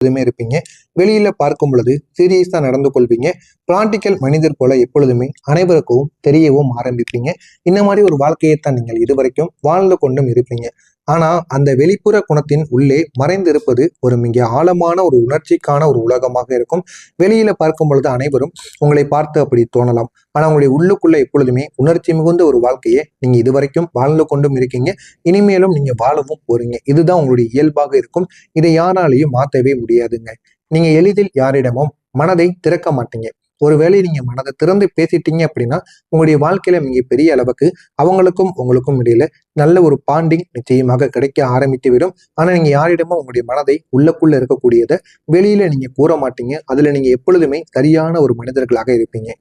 எப்பொழுதுமே இருப்பீங்க. வெளியில பார்க்கும் பொழுது சீரியஸா நடந்து கொள்வீங்க. பிராக்டிக்கல் மனிதர் போல எப்பொழுதுமே அனைவருக்கும் தெரியவும் ஆரம்பிப்பீங்க. இந்த மாதிரி ஒரு வாழ்க்கையைத்தான் நீங்கள் இதுவரைக்கும் வாழ்ந்து கொண்டும் இருப்பீங்க. ஆனா அந்த வெளிப்புற குணத்தின் உள்ளே மறைந்திருப்பது ஒரு மிக ஆழமான ஒரு உணர்ச்சிக்கான ஒரு உலகமாக இருக்கும். வெளியில பார்க்கும் பொழுது அனைவரும் உங்களை பார்த்து அப்படி தோணலாம். ஆனா உங்களுடைய உள்ளுக்குள்ள எப்பொழுதுமே உணர்ச்சி மிகுந்த ஒரு வாழ்க்கையை நீங்க இதுவரைக்கும் வாழ்ந்து கொண்டும் இருக்கீங்க. இனிமேலும் நீங்க வாழவும் போறீங்க. இதுதான் உங்களுடைய இயல்பாக இருக்கும். இதை யாராலையும் மாத்தவே முடியாதுங்க. நீங்க எளிதில் யாரிடமும் மனதை திறக்க மாட்டீங்க. ஒருவேளை நீங்க மனதை திறந்து பேசிட்டீங்க அப்படின்னா உங்களுடைய வாழ்க்கையில மிக பெரிய அளவுக்கு அவங்களுக்கும் உங்களுக்கும் இடையில நல்ல ஒரு பாண்டிங் நிச்சயமாக கிடைக்க ஆரம்பித்து விடும். ஆனா நீங்க யாரிடமும் உங்களுடைய மனதை உள்ளுக்குள்ள இருக்கக்கூடியதை வெளியில நீங்க கூற மாட்டீங்க. அதுல நீங்க எப்பொழுதுமே சரியான ஒரு மனிதர்களாக இருப்பீங்க.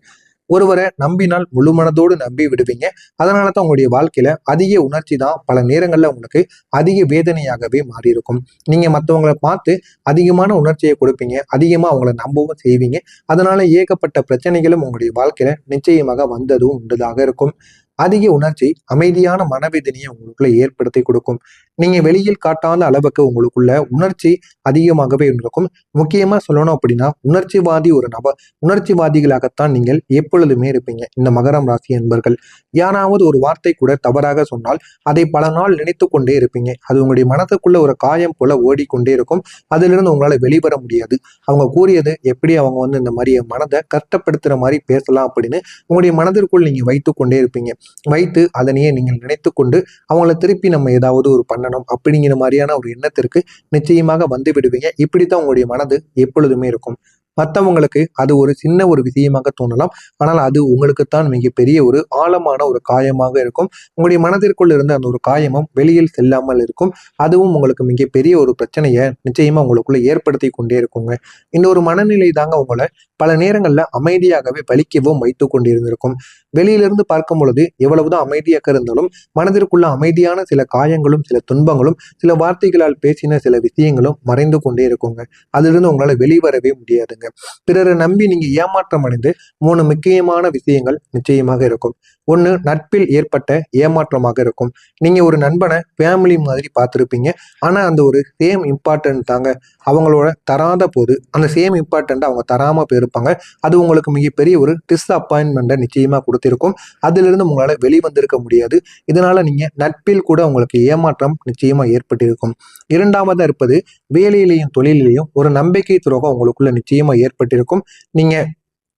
ஒருவரை நம்பினால் முழு மனதோடு நம்பி விடுவீங்க. அதனாலதான் உங்களுடைய வாழ்க்கையில அதிக உணர்ச்சி தான் பல நேரங்கள்ல உங்களுக்கு அதிக வேதனையாகவே மாறி இருக்கும். நீங்க மற்றவங்களை பார்த்து அதிகமான உணர்ச்சியை கொடுப்பீங்க. அதிகமா அவங்கள நம்பவும் செய்வீங்க. அதனால ஏகப்பட்ட பிரச்சனைகளும் உங்களுடைய வாழ்க்கையில நிச்சயமாக வந்ததும் உண்டுதாக இருக்கும். அதிக உணர்ச்சி அமைதியான மனவேதனையை உங்களுக்குள்ள ஏற்படுத்தி கொடுக்கும். நீங்க வெளியில் காட்டாத அளவுக்கு உங்களுக்குள்ள உணர்ச்சி அதிகமாகவே இருக்கும். முக்கியமா சொல்லணும் அப்படின்னா உணர்ச்சிவாதி ஒரு நபர். உணர்ச்சிவாதிகளாகத்தான் நீங்கள் எப்பொழுதுமே இருப்பீங்க. இந்த மகரம் ராசி என்பர்கள் யாராவது ஒரு வார்த்தை கூட தவறாக சொன்னால் அதை பல நாள் நினைத்து கொண்டே இருப்பீங்க. அது உங்களுடைய மனதுக்குள்ள ஒரு காயம் போல ஓடிக்கொண்டே இருக்கும். அதிலிருந்து உங்களால வெளிவர முடியாது. அவங்க கூறியது எப்படி அவங்க இந்த மாதிரி மனதை கஷ்டப்படுத்துற மாதிரி பேசலாம் அப்படின்னு உங்களுடைய மனதிற்குள் நீங்க வைத்து கொண்டே இருப்பீங்க. வைத்து அதனையே நீங்கள் நினைத்து கொண்டு அவங்கள திருப்பி நம்ம ஏதாவது ஒரு பண்ணணும் அப்படிங்கிற மாதிரியான ஒரு எண்ணத்திற்கு நிச்சயமாக வந்து விடுவீங்க. இப்படித்தான் உங்களுடைய மனது எப்பொழுதுமே இருக்கும். மற்றவங்களுக்கு அது ஒரு சின்ன ஒரு விஷயமாக தோணலாம். ஆனால் அது உங்களுக்குத்தான் மிகப்பெரிய ஒரு ஆழமான ஒரு காயமாக இருக்கும். உங்களுடைய மனதிற்குள் இருந்த அந்த ஒரு காயமும் வெளியில் செல்லாமல் இருக்கும். அதுவும் உங்களுக்கு மிகப்பெரிய ஒரு பிரச்சனையை நிச்சயமா உங்களுக்குள்ள ஏற்படுத்தி கொண்டே இருக்குங்க. இந்த ஒரு மனநிலை தாங்க உங்களை பல நேரங்கள்ல அமைதியாகவே வலிக்கவும் வைத்து கொண்டிருந்திருக்கும். வெளியிலிருந்து பார்க்கும் பொழுது எவ்வளவுதான் அமைதியாக இருந்தாலும் மனதிற்குள்ள அமைதியான சில காயங்களும் சில துன்பங்களும் சில வார்த்தைகளால் பேசின சில விஷயங்களும் மறைந்து கொண்டே இருக்குங்க. அதிலிருந்து உங்களால வெளிவரவே முடியாதுங்க. பிறரை நம்பி நீங்க ஏமாற்றம் அடைந்து 3 முக்கியமான விஷயங்கள் நிச்சயமாக இருக்கும். ஒண்ணு, நட்பில் ஏற்பட்ட ஏமாற்றமாக இருக்கும். நீங்க ஒரு நண்பனை ஃபேமிலி மாதிரி பார்த்துருப்பீங்க. ஆனா அந்த ஒரு சேம் இம்பார்ட்டன்ட் தாங்க அவங்களோட தராத போது அந்த சேம் இம்பார்ட்டன்ட் அவங்க தராம போயிருப்பாங்க. அது உங்களுக்கு மிகப்பெரிய ஒரு டிஸ்அப்பாயின்மெண்ட்டை நிச்சயமா கொடுத்திருக்கும். அதிலிருந்து உங்களால வெளிவந்திருக்க முடியாது. இதனால நீங்க நட்பில் கூட உங்களுக்கு ஏமாற்றம் நிச்சயமா ஏற்பட்டிருக்கும். இரண்டாவதா இருப்பது, வேலையிலையும் தொழிலையும் ஒரு நம்பிக்கை துரோகம் உங்களுக்குள்ள நிச்சயமா ஏற்பட்டிருக்கும். நீங்க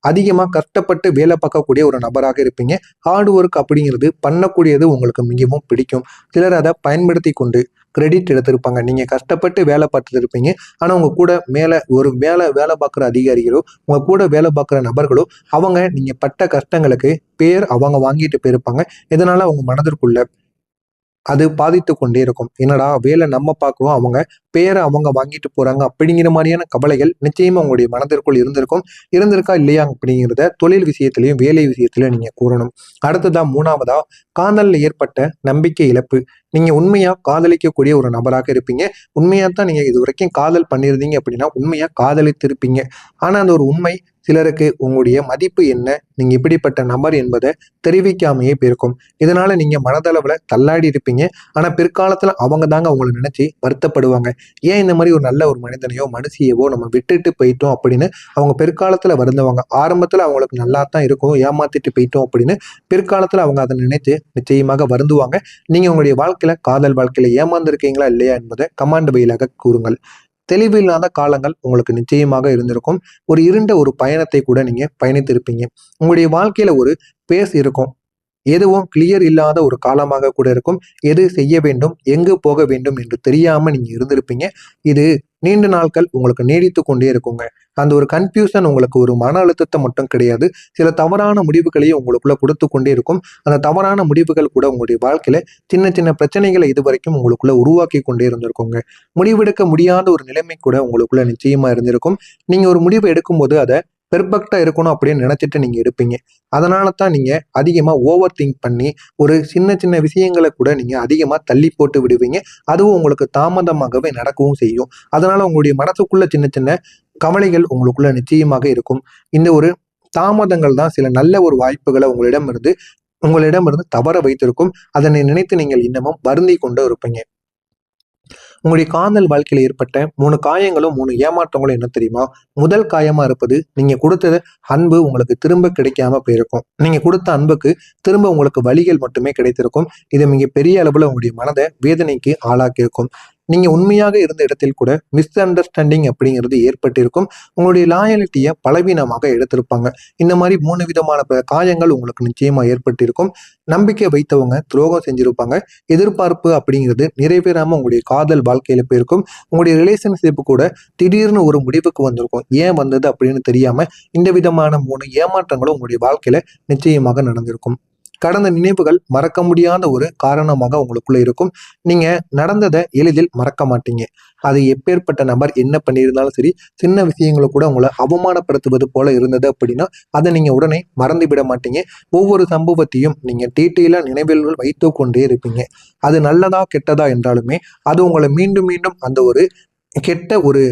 அதிகமா கஷ்டப்பட்டு வேலை பார்க்கக்கூடிய ஒரு நபராக இருப்பீங்க. ஹார்ட் ஒர்க் அப்படிங்கிறது பண்ணக்கூடியது உங்களுக்கு மிகவும் பிடிக்கும். சிலர் அதை பயன்படுத்தி கொண்டு கிரெடிட் எடுத்திருப்பாங்க. நீங்க கஷ்டப்பட்டு வேலை பார்த்துட்டு இருப்பீங்க. ஆனா உங்க கூட வேலை பார்க்குற அதிகாரிகளோ உங்க கூட வேலை பார்க்குற நபர்களோ அவங்க நீங்க பட்ட கஷ்டங்களுக்கு பேர் அவங்க வாங்கிட்டு போயிருப்பாங்க. இதனால அவங்க மனதிற்குள்ள அது பாதித்து கொண்டே இருக்கும். என்னடா வேலை நம்ம பார்க்குறோம், அவங்க பேரை அவங்க வாங்கிட்டு போறாங்க அப்படிங்கிற மாதிரியான கவலைகள் நிச்சயமா உங்களுடைய மனதிற்குள் இருந்திருக்கும். இருந்திருக்கா இல்லையா அப்படிங்கிறத தொழில் விஷயத்திலையும் வேலை விஷயத்திலையும் நீங்க கூறணும். அடுத்ததா மூணாவதா, காதல்ல ஏற்பட்ட நம்பிக்கை இழப்பு. நீங்க உண்மையா காதலிக்கக்கூடிய ஒரு நபராக இருப்பீங்க. உண்மையா தான் நீங்க இது வரைக்கும் காதல் பண்ணியிருந்தீங்க அப்படின்னா உண்மையா காதலித்திருப்பீங்க. ஆனா அந்த ஒரு உண்மை சிலருக்கு உங்களுடைய மதிப்பு என்ன, நீங்க இப்படிப்பட்ட நபர் என்பதை தெரிவிக்காமையே போயிருக்கும். இதனால நீங்க மனதளவுல தள்ளாடி இருப்பீங்க. ஆனா பிற்காலத்துல அவங்க தாங்க அவங்களை நினைச்சு வருத்தப்படுவாங்க. ஏன் இந்த மாதிரி ஒரு நல்ல ஒரு மனிதனையோ மனுஷியவோ நம்ம விட்டுட்டு போயிட்டோம் அப்படின்னு அவங்க பிற்காலத்துல வருந்தவங்க. ஆரம்பத்துல அவங்களுக்கு நல்லா தான் இருக்கும், ஏமாத்திட்டு போயிட்டோம் அப்படின்னு பிற்காலத்துல அவங்க அதை நினைச்சு நிச்சயமாக வருந்துவாங்க. நீங்க உங்களுடைய வாழ்க்கையில காதல் வாழ்க்கையில ஏமாந்துருக்கீங்களா இல்லையா என்பதை கமாண்ட் வழியாக கூறுங்கள். தெளிவில்லாத காலங்கள் உங்களுக்கு நிச்சயமாக இருந்திருக்கும். ஒரு இருண்ட ஒரு பயணத்தை கூட நீங்க பயணித்திருப்பீங்க. உங்களுடைய வாழ்க்கையில ஒரு பேஸ் இருக்கும். எதுவும் கிளியர் இல்லாத ஒரு காலமாக கூட இருக்கும். எது செய்ய வேண்டும், எங்கு போக வேண்டும் என்று தெரியாம நீங்க இருந்திருப்பீங்க. இது நீண்ட நாட்கள் உங்களுக்கு நீடித்து கொண்டே இருக்குங்க. அந்த ஒரு கன்ஃபியூஷன் உங்களுக்கு ஒரு மன அழுத்தத்தை மட்டும் கிடையாது, சில தவறான முடிவுகளையும் உங்களுக்குள்ள கொடுத்து கொண்டே இருக்கும். அந்த தவறான முடிவுகள் கூட உங்களுடைய வாழ்க்கையில சின்ன சின்ன பிரச்சனைகளை இதுவரைக்கும் உங்களுக்குள்ள உருவாக்கி கொண்டே இருந்திருக்குங்க. முடிவெடுக்க முடியாத ஒரு நிலைமை கூட உங்களுக்குள்ள நிச்சயமா இருந்திருக்கும். நீங்க ஒரு முடிவு எடுக்கும்போது அதை பெர்ஃபெக்டா இருக்கணும் அப்படின்னு நினைச்சிட்டு நீங்க இருப்பீங்க. அதனால தான் நீங்க அதிகமா ஓவர் திங்க் பண்ணி ஒரு சின்ன சின்ன விஷயங்களை கூட நீங்க அதிகமா தள்ளி போட்டு விடுவீங்க. அதுவும் உங்களுக்கு தாமதமாகவே நடக்கவும் செய்யும். அதனால உங்களுடைய மனசுக்குள்ள சின்ன சின்ன கவலைகள் உங்களுக்குள்ள நிச்சயமாக இருக்கும். இந்த ஒரு தாமதங்கள் தான் சில நல்ல ஒரு வாய்ப்புகளை உங்களிடமிருந்து தவற வைத்திருக்கும். அதனை நினைத்து நீங்கள் இன்னமும் வருந்தி கொண்டு இருப்பீங்க. உங்களுடைய காதல் வாழ்க்கையில ஏற்பட்ட 3 காயங்களும் 3 ஏமாற்றங்களும் என்ன தெரியுமா? முதல் காயமா இருப்பது, நீங்க கொடுத்தது அன்பு உங்களுக்கு திரும்ப கிடைக்காம போயிருக்கும். நீங்க கொடுத்த அன்புக்கு திரும்ப உங்களுக்கு வலிகள் மட்டுமே கிடைத்திருக்கும். இது மிக பெரிய அளவுல உங்களுடைய மனதை வேதனைக்கு ஆளாக்கியிருக்கும். நீங்க உண்மையாக இருந்த இடத்தில் கூட மிஸ் அண்டர்ஸ்டாண்டிங் அப்படிங்கிறது ஏற்பட்டிருக்கும். உங்களுடைய லாயலிட்டியை பலவீனமாக எடுத்திருப்பாங்க. இந்த மாதிரி 3 விதமான காயங்கள் உங்களுக்கு நிச்சயமா ஏற்பட்டிருக்கும். நம்பிக்கை வைத்தவங்க துரோகம் செஞ்சிருப்பாங்க. எதிர்பார்ப்பு அப்படிங்கிறது நிறைவேறாம உங்களுடைய காதல் வாழ்க்கையில போயிருக்கும். உங்களுடைய ரிலேஷன்ஷிப் கூட திடீர்னு ஒரு முடிவுக்கு வந்திருக்கும். ஏன் வந்தது அப்படின்னு தெரியாம இந்த விதமான 3 ஏமாற்றங்களும் உங்களுடைய வாழ்க்கையில நிச்சயமாக நடந்திருக்கும். கடந்த நினைவுகள் மறக்க முடியாத ஒரு காரணமாக உங்களுக்குள்ள இருக்கும். நீங்க நடந்ததை எளிதில் மறக்க மாட்டீங்க. அது எப்பேற்பட்ட நபர் என்ன பண்ணியிருந்தாலும் சரி, சின்ன விஷயங்களை கூட உங்களை அவமானப்படுத்துவது போல இருந்தது அப்படின்னா அதை நீங்க உடனே மறந்து விட மாட்டீங்க. ஒவ்வொரு சம்பவத்தையும் நீங்க டீட்டெயிலா நினைவில் வைத்து கொண்டே இருப்பீங்க. அது நல்லதா கெட்டதா என்றாலுமே அது உங்களை மீண்டும் மீண்டும் அந்த ஒரு கெட்ட ஒரு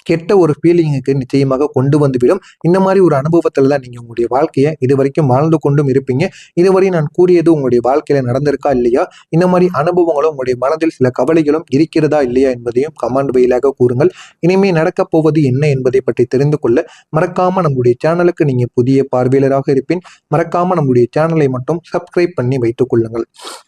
கெட்ட ஒரு ஃபீலிங்குக்கு நிச்சயமாக கொண்டு வந்துவிடும். இந்த மாதிரி ஒரு அனுபவத்துல தான் நீங்க உங்களுடைய வாழ்க்கையை இதுவரைக்கும் வாழ்ந்து கொண்டும் இருப்பீங்க. இதுவரை நான் கூறியது உங்களுடைய வாழ்க்கையில நடந்திருக்கா இல்லையா? இந்த மாதிரி அனுபவங்களும் உங்களுடைய மனதில் சில கவலைகளும் இருக்கிறதா இல்லையா என்பதையும் கமெண்ட் வழியாக கூறுங்கள். இனிமே நடக்கப் போவது என்ன என்பதை பற்றி தெரிந்து கொள்ள மறக்காம நம்முடைய சேனலுக்கு நீங்க புதிய பார்வையாளராக இருப்பேன். மறக்காம நம்முடைய சேனலை மட்டும் சப்ஸ்கிரைப் பண்ணி வைத்துக் கொள்ளுங்கள்.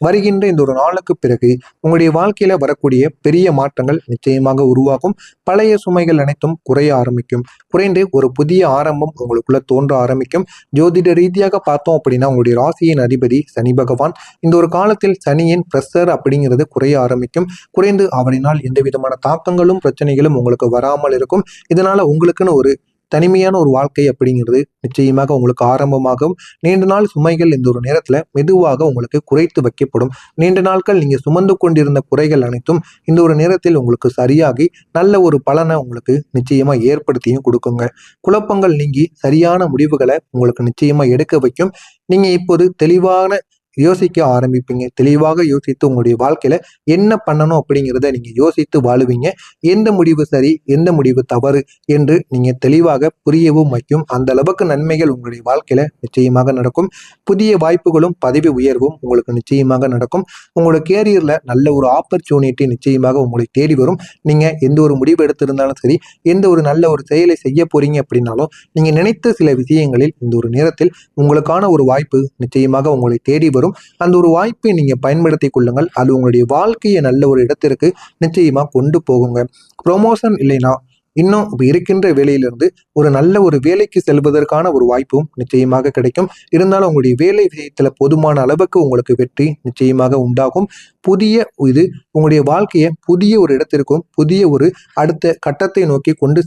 வருகின்ற இந்த ஒரு நாளுக்கு பிறகு உங்களுடைய வாழ்க்கையில வரக்கூடிய பெரிய மாற்றங்கள் நிச்சயமாக உருவாகும். பழைய சுமைகள் அனைத்தும் குறைய ஆரம்பிக்கும். குறைந்து ஒரு புதிய ஆரம்பம் உங்களுக்குள்ள தோன்ற ஆரம்பிக்கும். ஜோதிட ரீதியாக பார்த்தோம் அப்படின்னா உங்களுடைய ராசியின் அதிபதி சனி பகவான். இந்த ஒரு காலத்தில் சனியின் பிரஷர் அப்படிங்கிறது குறைய ஆரம்பிக்கும். குறைந்து அவரினால் எந்த விதமான தாக்கங்களும் பிரச்சனைகளும் உங்களுக்கு வராமல் இருக்கும். இதனால உங்களுக்குன்னு ஒரு தனிமையான ஒரு வாழ்க்கை அப்படிங்கிறது நிச்சயமாக உங்களுக்கு ஆரம்பமாகும். நீண்ட நாள் சுமைகள் இந்த ஒரு நேரத்துல மெதுவாக உங்களுக்கு குறைத்து வைக்கப்படும். நீண்ட நாட்கள் நீங்க சுமந்து கொண்டிருந்த குறைகள் அனைத்தும் இந்த ஒரு நேரத்தில் உங்களுக்கு சரியாகி நல்ல ஒரு பலனை உங்களுக்கு நிச்சயமா ஏற்படுத்தியும் கொடுக்குங்க. குழப்பங்கள் நீங்கி சரியான முடிவுகளை உங்களுக்கு நிச்சயமா எடுக்க வைக்கும். நீங்க இப்போது தெளிவான யோசிக்க ஆரம்பிப்பீங்க. தெளிவாக யோசித்து உங்களுடைய வாழ்க்கையில என்ன பண்ணணும் அப்படிங்கிறத நீங்க யோசித்து வாழுவீங்க. எந்த முடிவு சரி, எந்த முடிவு தவறு என்று நீங்க தெளிவாக புரியவும் வைக்கும். அந்த அளவுக்கு நன்மைகள் உங்களுடைய வாழ்க்கையில நிச்சயமாக நடக்கும். புதிய வாய்ப்புகளும் பதவி உயர்வும் உங்களுக்கு நிச்சயமாக நடக்கும். உங்களோட கேரியர்ல நல்ல ஒரு ஆப்பர்ச்சுனிட்டி நிச்சயமாக உங்களை தேடி வரும். நீங்க எந்த ஒரு முடிவு எடுத்திருந்தாலும் சரி, எந்த ஒரு நல்ல ஒரு செயலை செய்ய போறீங்க அப்படின்னாலும் நீங்க நினைத்த சில விஷயங்களில் இந்த ஒரு நேரத்தில் உங்களுக்கான ஒரு வாய்ப்பு நிச்சயமாக உங்களை தேடி வரும். அந்த ஒரு வாய்ப்பை நீங்க பயன்படுத்திக் கொள்ளுங்கள். அது உங்களுடைய வாழ்க்கையை நல்ல ஒரு இடத்திற்கு நிச்சயமா கொண்டு போகுங்க. ப்ரொமோஷன் இல்லைன்னா இன்னும் இருக்கின்ற வேலையிலிருந்து ஒரு நல்ல ஒரு வேலைக்கு செல்வதற்கான ஒரு வாய்ப்பும் நிச்சயமாக கிடைக்கும். இருந்தாலும் உங்களுடைய வேலை விஷயத்துல போதுமான அளவுக்கு உங்களுக்கு வெற்றி நிச்சயமாக உண்டாகும். புதிய இது உங்களுடைய வாழ்க்கையை புதிய ஒரு இடத்திற்கும் புதிய ஒரு அடுத்த கட்டத்தை நோக்கி கொண்டு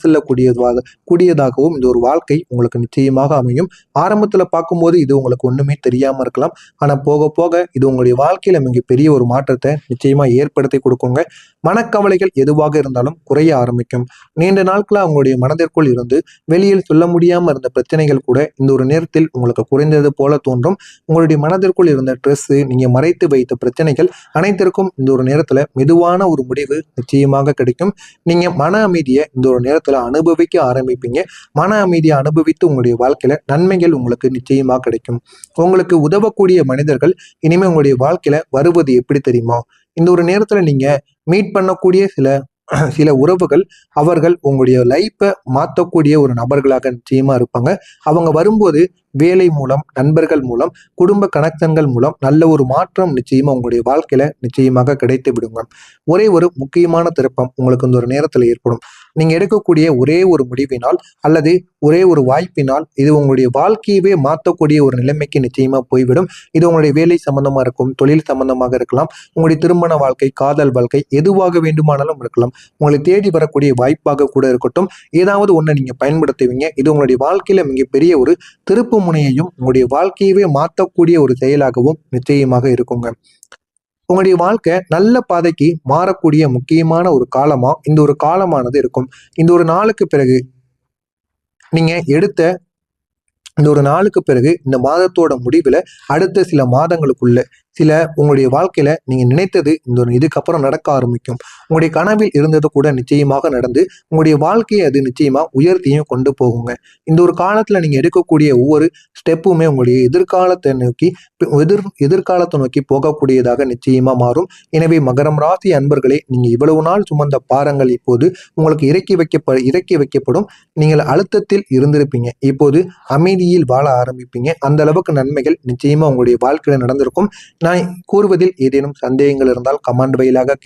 கூடியதாகவும் இந்த ஒரு வாழ்க்கை உங்களுக்கு நிச்சயமாக அமையும். ஆரம்பத்துல பார்க்கும்போது இது உங்களுக்கு ஒண்ணுமே தெரியாம இருக்கலாம். ஆனா போக போக இது உங்களுடைய வாழ்க்கையில மிகப்பெரிய ஒரு மாற்றத்தை நிச்சயமா ஏற்படுத்தி கொடுக்குங்க. மனக்கவலைகள் எதுவாக இருந்தாலும் குறைய ஆரம்பிக்கும். நீண்ட நாட்களா உங்களுடைய மனதிற்குள் இருந்து வெளியில் சொல்ல முடியாம இருந்த பிரச்சனைகள் கூட இந்த ஒரு நேரத்தில் உங்களுக்கு குறைந்தது போல தோன்றும். உங்களுடைய மனதிற்குள் இருந்த ஸ்ட்ரெஸ், நீங்க மறைத்து வைத்த பிரச்சனைகள் அனைத்திற்கும் இந்த ஒரு நேரத்துல மெதுவான ஒரு முடிவு நிச்சயமாக கிடைக்கும். நீங்க மன அமைதியை இந்த ஒரு நேரத்துல அனுபவிக்க ஆரம்பிப்பீங்க. மன அமைதியை அனுபவித்து உங்களுடைய வாழ்க்கையில நன்மைகள் உங்களுக்கு நிச்சயமாக கிடைக்கும். உங்களுக்கு உதவக்கூடிய மனிதர்கள் இனிமே உங்களுடைய வாழ்க்கையில வருவது எப்படி தெரியுமா? இந்த ஒரு நேரத்துல நீங்க மீட் பண்ணக்கூடிய சில உறவுகள், அவர்கள் உங்களுடைய லைஃப்பை மாற்றக்கூடிய ஒரு நபர்களாக நிச்சயமா இருப்பாங்க. அவங்க வரும்போது வேலை மூலம், நண்பர்கள் மூலம், குடும்ப கனெக்ஷன்கள் மூலம் நல்ல ஒரு மாற்றம் நிச்சயமா உங்களுடைய வாழ்க்கையில நிச்சயமாக கிடைத்து விடுங்க. ஒரே ஒரு முக்கியமான திருப்பம் உங்களுக்கு இந்த ஒரு நேரத்துல ஏற்படும். நீங்க எடுக்கக்கூடிய ஒரே ஒரு முடிவினால் அல்லது ஒரே ஒரு வாய்ப்பினால் இது உங்களுடைய வாழ்க்கையவே மாற்றக்கூடிய ஒரு நிலைமைக்கு நிச்சயமா போய்விடும். இது உங்களுடைய வேலை சம்பந்தமா இருக்கும், தொழில் சம்பந்தமாக இருக்கலாம், உங்களுடைய திருமண வாழ்க்கை, காதல் வாழ்க்கை, எதுவாக வேண்டுமானாலும் இருக்கலாம். உங்களை தேடி வரக்கூடிய வாய்ப்பாக கூட இருக்கட்டும். ஏதாவது ஒண்ணை நீங்க பயன்படுத்துவீங்க. இது உங்களுடைய வாழ்க்கையில மிகப்பெரிய ஒரு திருப்பு முனையையும் உங்களுடைய வாழ்க்கையவே மாற்றக்கூடிய ஒரு செயலாகவும் நிச்சயமாக இருக்குங்க. உங்களுடைய வாழ்க்கை நல்ல பாதைக்கு மாறக்கூடிய முக்கியமான ஒரு காலமா இந்த ஒரு காலமானது இருக்கும். இந்த ஒரு நாளுக்கு பிறகு நீங்க எடுத்த இந்த ஒரு நாளுக்கு பிறகு இந்த மாதத்தோட முடிவுல அடுத்த சில மாதங்களுக்குள்ள சில உங்களுடைய வாழ்க்கையில நீங்க நினைத்தது இதுக்கப்புறம் நடக்க ஆரம்பிக்கும். உங்களுடைய கனவில் இருந்தது கூட நிச்சயமாக நடந்து உங்களுடைய வாழ்க்கையை அது நிச்சயமா உயர்த்தியும் கொண்டு போகுங்க. இந்த ஒரு காலத்துல நீங்க எடுக்கக்கூடிய ஒவ்வொரு ஸ்டெப்புமே உங்களுடைய எதிர்காலத்தை நோக்கி எதிர்காலத்தை நோக்கி போகக்கூடியதாக நிச்சயமா மாறும். எனவே மகரம் ராசி அன்பர்களே, நீங்க இவ்வளவு நாள் சுமந்த பாரங்கள் இப்போது உங்களுக்கு இறக்கி வைக்கப்படும். நீங்கள் அழுத்தத்தில் இருந்திருப்பீங்க, இப்போது அமைதியில் வாழ ஆரம்பிப்பீங்க. அந்த அளவுக்கு நன்மைகள் நிச்சயமா உங்களுடைய வாழ்க்கையில நடந்திருக்கும். நான் கூறுவதில் ஏதேனும் சந்தேகங்கள் இருந்தால் கமெண்ட் வாயிலாக